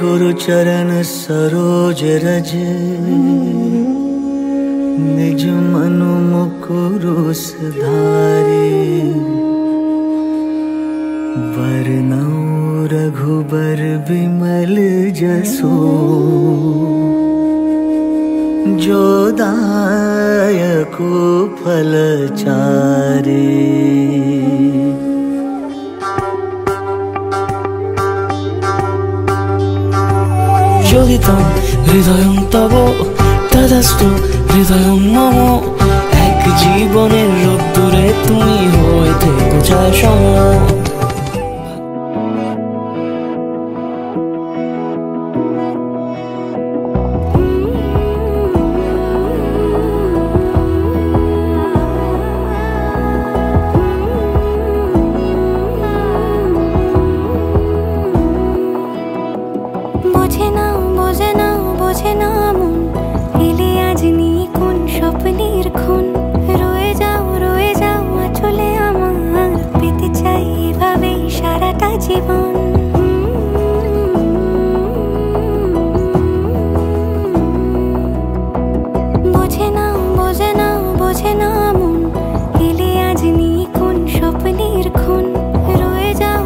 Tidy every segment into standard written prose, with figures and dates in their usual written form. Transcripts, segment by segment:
गुरु चरण सरोज रज, निज मनु मुकुरु सुधारि। वरनौ रघुबर विमल जसु, जो दायकु फल चारि। योगितं हृदयं तव तदस्तु हृदयं मम। एक जीवनेर रোद्दुरे तुमी हये থেকো ছায়া সম। বোঝে না মন, এলে আজ নিকুন স্বপ্নের ক্ষণ। রয়ে যাও আঁচলে আমার, পেতে চাই এভাবেই সারাটা জীবন। বোঝে না মন, এলে আজ নিকুন স্বপ্নের ক্ষণ। রয়ে যাও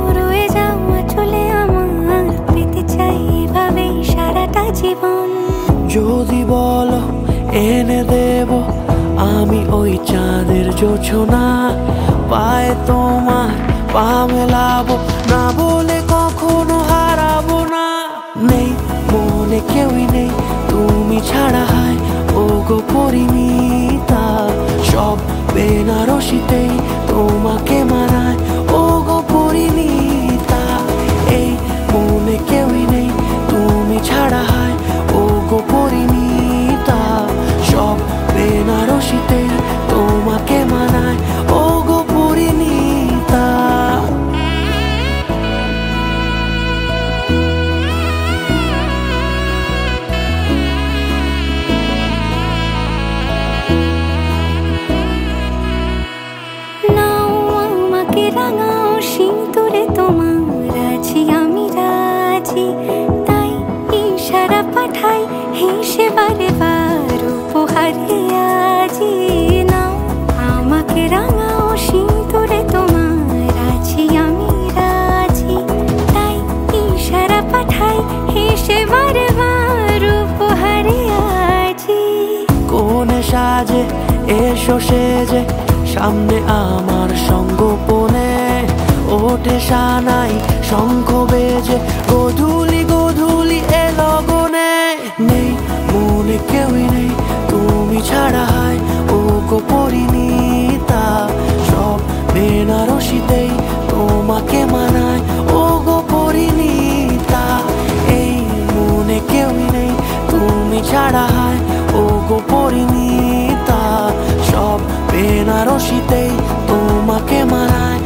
আঁচলে আমার, পেতে চাই এভাবেই সারাটা জীবন। যদি বলো এনে দেব আমি ওই চাঁদের জোছনা, পায়ে তোমার পা মেলাবো, না বলে কখনো হারাবো না। নেই মনে কেউই নেই তুমি ছাড়া, হায় ও গো পরিণীতা। সব বেনারসিতেই তোমাকে মানায় ও গো পরিণীতা। এই মনে কেউই নেই তুমি ছাড়া, হায় ও গো পরিণীতা। সব বেনারসিতেই তোমাকে মানায় ও গো পরিণীতা। নাও আমাকে রাঙাও সিঁদুরে তোমার, আছি আমি রাজি। তাই ইশারা পাঠাই হেসে বারে বার উপহারে আজি। নাও আমাকে রাঙাও সিঁদুরে তোমার, আছি আমি রাজি। তাই ইশারা পাঠাই হেসে বারে বার উপহারে আজি। কোনে সাজে এসো সেজে সামনে আমার সঙ্গোপনে, ওঠে সানাই শঙ্খ বেজে গধূলি এ লগনে। নেই মনে কেউই নেই তুমি ছাড়া, হায় ও গো পরিণীতা। সব বেনারসিতেই তোমাকে মানায় ও গো পরিণীতা। এই মনে কেউই নেই তুমি ছাড়া, হায় ও গো পরিণীতা। সব বেনারসিতেই তোমাকে মানায়